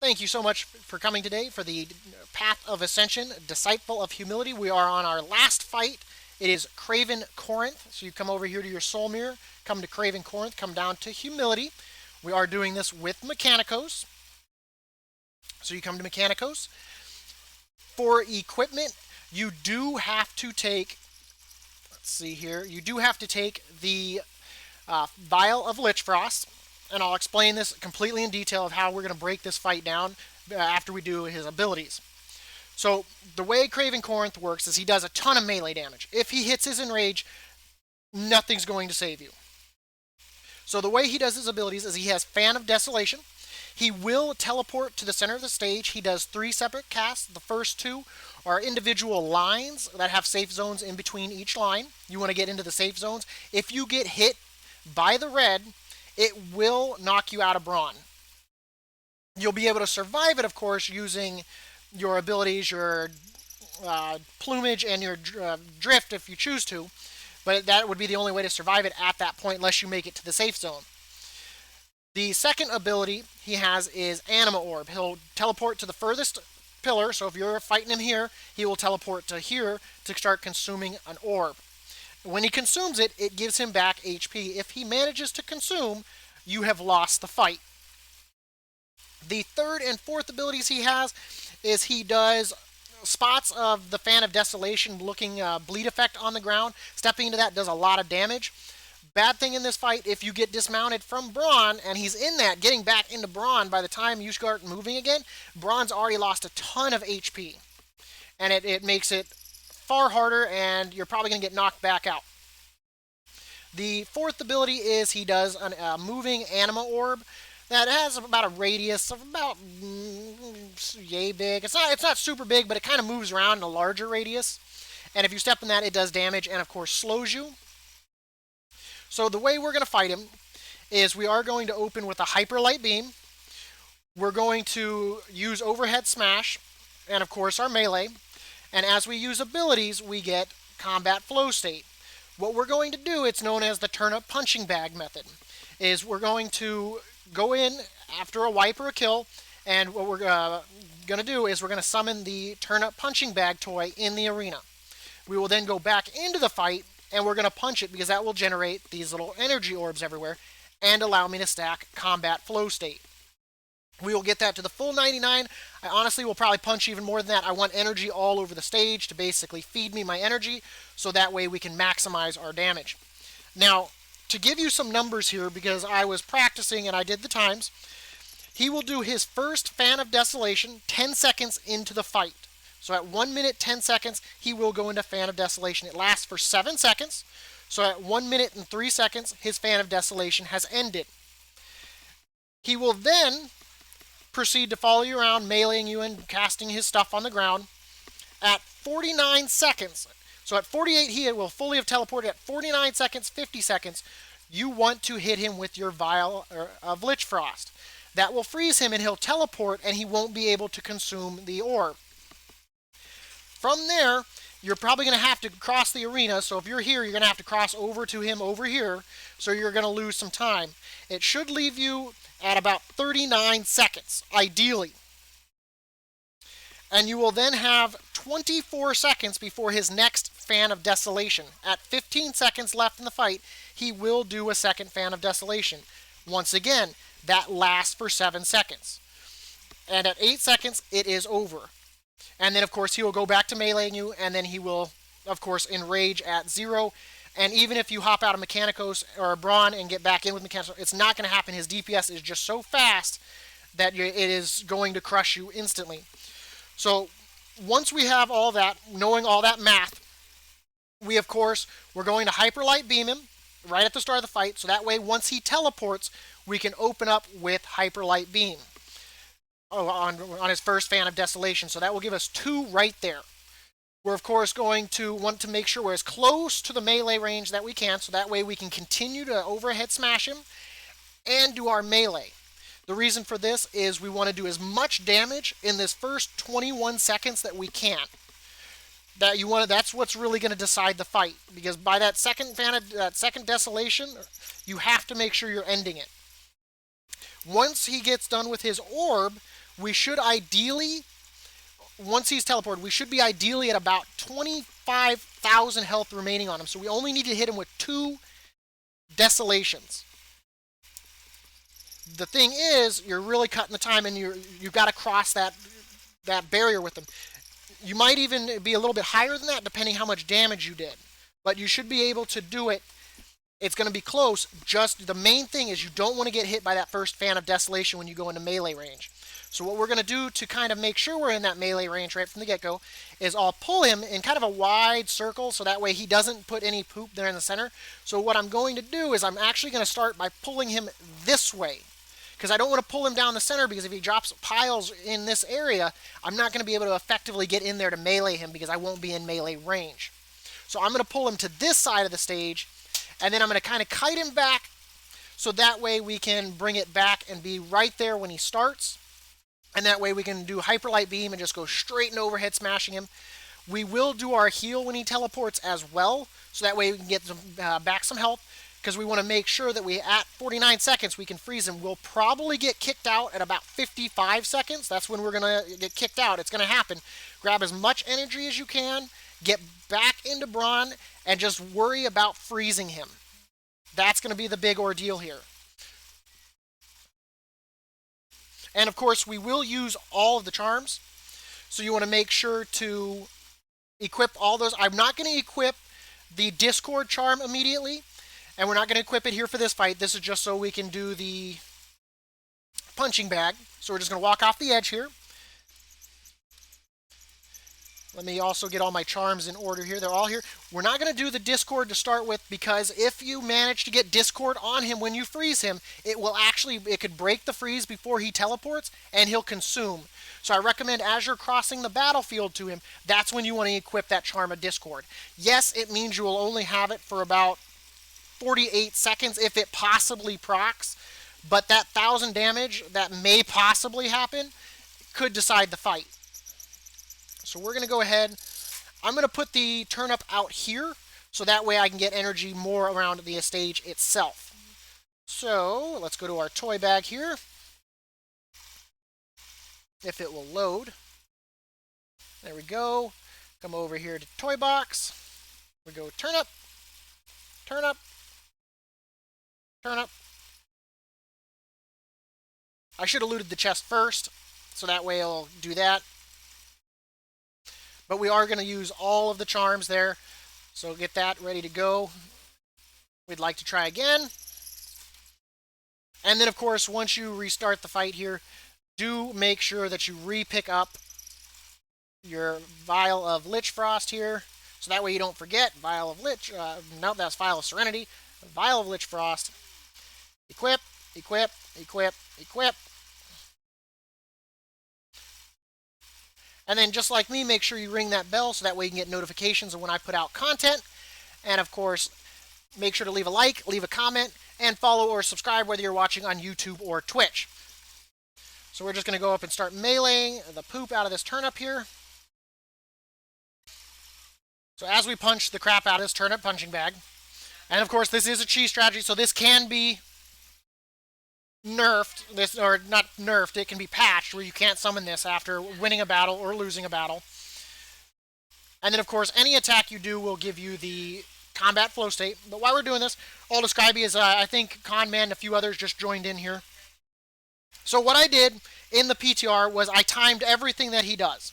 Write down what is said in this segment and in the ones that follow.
Thank you so much for coming today for the Path of Ascension, Disciple of Humility. We are on our last fight. It is Craven Corinth. So you come over here to your soul mirror, come to Craven Corinth, come down to Humility. We are doing this with Mikanikos. So you come to Mikanikos. For equipment, you do have to take, let's see here, you do have to take the vial of Lich Frost, and I'll explain this completely in detail of how we're going to break this fight down after we do his abilities. So the way Craven Corinth works is he does a ton of melee damage. If he hits his enrage, nothing's going to save you. So the way he does his abilities is he has Fan of Desolation. He will teleport to the center of the stage. He does 3 separate casts. The first 2 are individual lines that have safe zones in between each line. You want to get into the safe zones. If you get hit by the red, it will knock you out of Brawn. You'll be able to survive it, of course, using your abilities, your plumage, and your drift if you choose to. But that would be the only way to survive it at that point, unless you make it to the safe zone. The second ability he has is Anima Orb. He'll teleport to the furthest pillar, so if you're fighting him here, he will teleport to here to start consuming an orb. When he consumes it, it gives him back HP. If he manages to consume, you have lost the fight. The third and fourth abilities he has is he does spots of the Fan of Desolation looking bleed effect on the ground. Stepping into that does a lot of damage. Bad thing in this fight, if you get dismounted from Brawn, and he's in that, getting back into Brawn by the time you start moving again, Brawn's already lost a ton of HP. And it makes it far harder, and you're probably going to get knocked back out. The fourth ability is he does a moving Anima Orb that has about a radius of about yay big. It's not super big, but it kind of moves around in a larger radius. And if you step in that, it does damage and, of course, slows you. So the way we're going to fight him is we are going to open with a Hyper Light Beam. We're going to use Overhead Smash and, of course, our melee. And as we use abilities, we get Combat Flow State. What we're going to do, it's known as the Turnip Punching Bag method, is we're going to go in after a wipe or a kill, and what we're going to do is we're going to summon the Turnip Punching Bag toy in the arena. We will then go back into the fight, and we're going to punch it because that will generate these little energy orbs everywhere and allow me to stack Combat Flow State. We will get that to the full 99. I honestly will probably punch even more than that. I want energy all over the stage to basically feed me my energy, so that way we can maximize our damage. Now, to give you some numbers here, because I was practicing and I did the times, he will do his first Fan of Desolation 10 seconds into the fight. So at 1 minute 10 seconds, he will go into Fan of Desolation. It lasts for 7 seconds. So at 1 minute and 3 seconds, his Fan of Desolation has ended. He will then proceed to follow you around, meleeing you and casting his stuff on the ground. At 49 seconds, so at 48 he will fully have teleported. At 49 seconds, 50 seconds, you want to hit him with your vial of Lich Frost. That will freeze him and he'll teleport and he won't be able to consume the orb. From there, you're probably going to have to cross the arena. So if you're here, you're going to have to cross over to him over here. So you're going to lose some time. It should leave you at about 39 seconds, ideally. And you will then have 24 seconds before his next Fan of Desolation. At 15 seconds left in the fight, he will do a second Fan of Desolation. Once again, that lasts for 7 seconds. And at 8 seconds, it is over. And then, of course, he will go back to meleeing you, and then he will, of course, enrage at 0. And even if you hop out of Mikanikos or Brawn and get back in with Mikanikos, it's not going to happen. His DPS is just so fast that it is going to crush you instantly. So once we have all that, knowing all that math, we're going to Hyper Light Beam him right at the start of the fight. So that way, once he teleports, we can open up with Hyper Light Beam on his first Fan of Desolation. So that will give us 2 right there. We're, of course, going to want to make sure we're as close to the melee range that we can, so that way we can continue to overhead smash him and do our melee. The reason for this is we want to do as much damage in this first 21 seconds that we can. That's what's really going to decide the fight, because by that second Desolation, you have to make sure you're ending it. Once he gets done with his orb, We should ideally, once he's teleported, we should be ideally at about 25,000 health remaining on him. So we only need to hit him with 2 desolations. The thing is, you're really cutting the time, and you've got to cross that barrier with them. You might even be a little bit higher than that, depending how much damage you did. But you should be able to do it. It's going to be close. Just the main thing is you don't want to get hit by that first Fan of Desolation when you go into melee range. So what we're going to do to kind of make sure we're in that melee range right from the get-go is I'll pull him in kind of a wide circle so that way he doesn't put any poop there in the center. So what I'm going to do is I'm actually going to start by pulling him this way, because I don't want to pull him down the center, because if he drops piles in this area, I'm not going to be able to effectively get in there to melee him because I won't be in melee range. So I'm going to pull him to this side of the stage, and then I'm going to kind of kite him back so that way we can bring it back and be right there when he starts. And that way we can do Hyperlight Beam and just go straight and overhead smashing him. We will do our heal when he teleports as well, so that way we can get back some health, because we want to make sure that at 49 seconds we can freeze him. We'll probably get kicked out at about 55 seconds. That's when we're going to get kicked out. It's going to happen. Grab as much energy as you can, get back into Brawn, and just worry about freezing him. That's going to be the big ordeal here. And of course, we will use all of the charms. So you want to make sure to equip all those. I'm not going to equip the Discord charm immediately, and we're not going to equip it here for this fight. This is just so we can do the punching bag. So we're just going to walk off the edge here. Let me also get all my charms in order here. They're all here. We're not going to do the Discord to start with, because if you manage to get Discord on him when you freeze him, it could break the freeze before he teleports, and he'll consume. So I recommend as you're crossing the battlefield to him, that's when you want to equip that charm of Discord. Yes, it means you will only have it for about 48 seconds if it possibly procs, but that 1,000 damage that may possibly happen could decide the fight. So we're going to go ahead. I'm going to put the turnip out here, so that way I can get energy more around the stage itself. So let's go to our toy bag here. If it will load. There we go. Come over here to toy box. We go turnip, turnip, turnip. I should have looted the chest first, so that way I'll do that. But we are going to use all of the charms there, so get that ready to go. We'd like to try again. And then, of course, once you restart the fight here, do make sure that you re-pick up your Vial of Lich Frost here, so that way you don't forget. Vial of Lich, no, that's Vial of Serenity. Vial of Lich Frost. Equip, equip, equip, equip. And then, just like me, make sure you ring that bell so that way you can get notifications of when I put out content. And of course, make sure to leave a like, leave a comment, and follow or subscribe whether you're watching on YouTube or Twitch. So we're just going to go up and start meleeing the poop out of this turnip here. So as we punch the crap out of this turnip punching bag, and of course this is a cheese strategy, so this can be nerfed, or not nerfed, it can be patched where you can't summon this after winning a battle or losing a battle. And then of course any attack you do will give you the combat flow state. But while we're doing this, I'll describe you as I think Conman and a few others just joined in here. So what I did in the PTR was I timed everything that he does.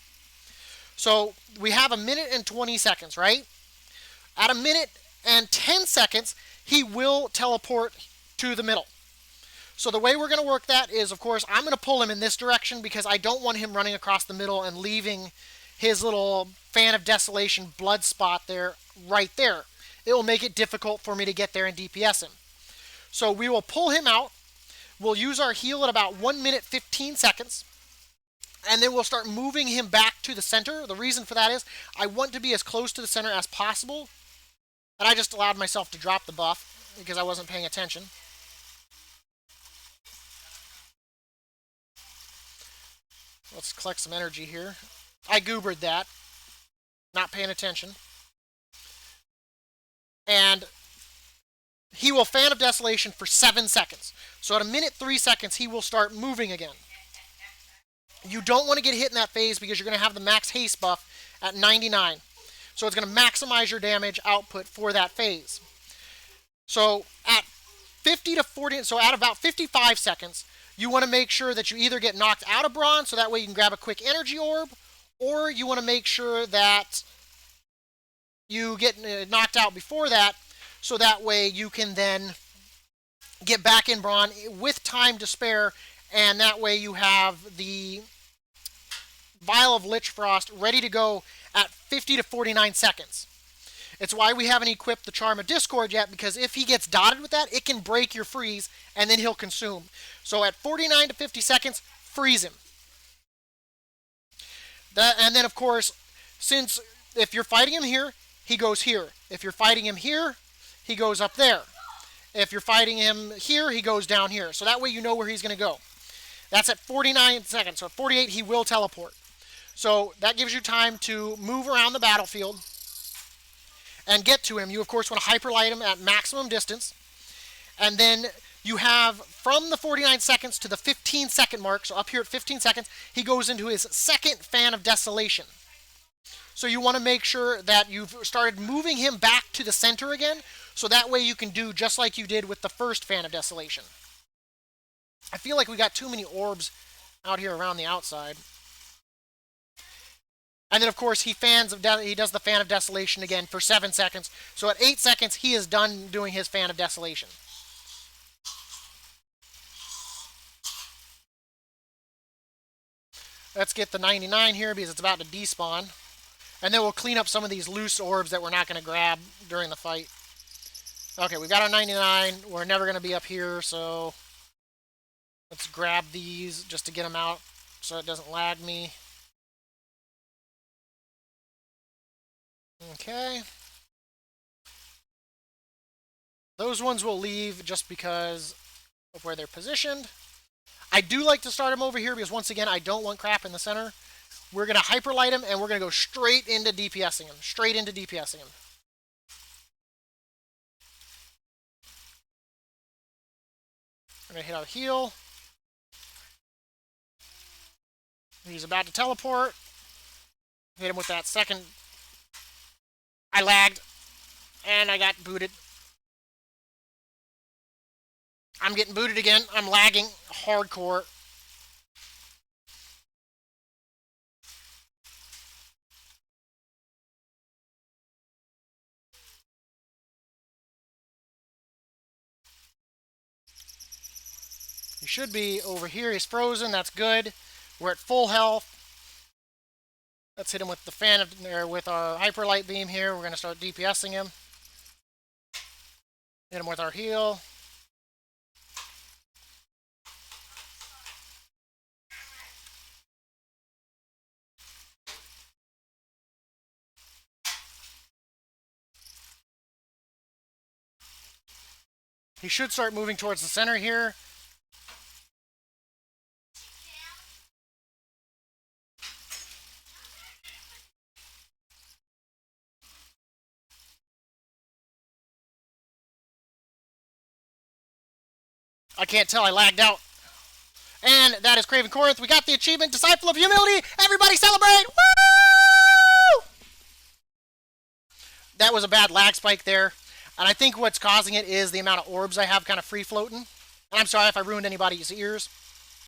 So we have 1 minute and 20 seconds, right? At 1 minute and 10 seconds, he will teleport to the middle. So the way we're going to work that is, of course, I'm going to pull him in this direction because I don't want him running across the middle and leaving his little Fan of Desolation blood spot there, right there. It will make it difficult for me to get there and DPS him. So we will pull him out. We'll use our heal at about 1 minute 15 seconds. And then we'll start moving him back to the center. The reason for that is I want to be as close to the center as possible. And I just allowed myself to drop the buff because I wasn't paying attention. Let's collect some energy here. I goobered that. Not paying attention. And he will Fan of Desolation for 7 seconds. So at 1 minute 3 seconds, he will start moving again. You don't want to get hit in that phase because you're going to have the max haste buff at 99. So it's going to maximize your damage output for that phase. So at 50 to 40, so at about 55 seconds, you want to make sure that you either get knocked out of bronze, so that way you can grab a quick energy orb, or you want to make sure that you get knocked out before that, so that way you can then get back in bronze with time to spare, and that way you have the Vial of Lich Frost ready to go at 50 to 49 seconds. It's why we haven't equipped the Charm of Discord yet, because if he gets dotted with that, it can break your freeze, and then he'll consume. So at 49 to 50 seconds, freeze him. And then, of course, since if you're fighting him here, he goes here. If you're fighting him here, he goes up there. If you're fighting him here, he goes down here. So that way you know where he's going to go. That's at 49 seconds. So at 48, he will teleport. So that gives you time to move around the battlefield and get to him. You, of course, want to hyperlight him at maximum distance. And then you have from the 49 seconds to the 15-second mark, so up here at 15 seconds, he goes into his second Fan of Desolation. So you want to make sure that you've started moving him back to the center again, so that way you can do just like you did with the first Fan of Desolation. I feel like we got too many orbs out here around the outside. And then, of course, he does the Fan of Desolation again for 7 seconds. So at 8 seconds, he is done doing his Fan of Desolation. Let's get the 99 here because it's about to despawn. And then we'll clean up some of these loose orbs that we're not going to grab during the fight. Okay, we've got our 99. We're never going to be up here, so let's grab these just to get them out so it doesn't lag me. Okay. Those ones will leave just because of where they're positioned. I do like to start them over here because, once again, I don't want crap in the center. We're going to hyperlight him, and we're going to go straight into DPSing him. Straight into DPSing him. We're going to hit our heal. He's about to teleport. Hit him with that second. I lagged, and I got booted. I'm getting booted again. I'm lagging hardcore. He should be over here. He's frozen. That's good. We're at full health. Let's hit him with the with our hyperlight beam here. We're going to start DPSing him. Hit him with our heal. He should start moving towards the center here. I can't tell, I lagged out. And that is Craven Corinth. We got the achievement, Disciple of Humility. Everybody celebrate! Woo! That was a bad lag spike there. And I think what's causing it is the amount of orbs I have kind of free floating. And I'm sorry if I ruined anybody's ears.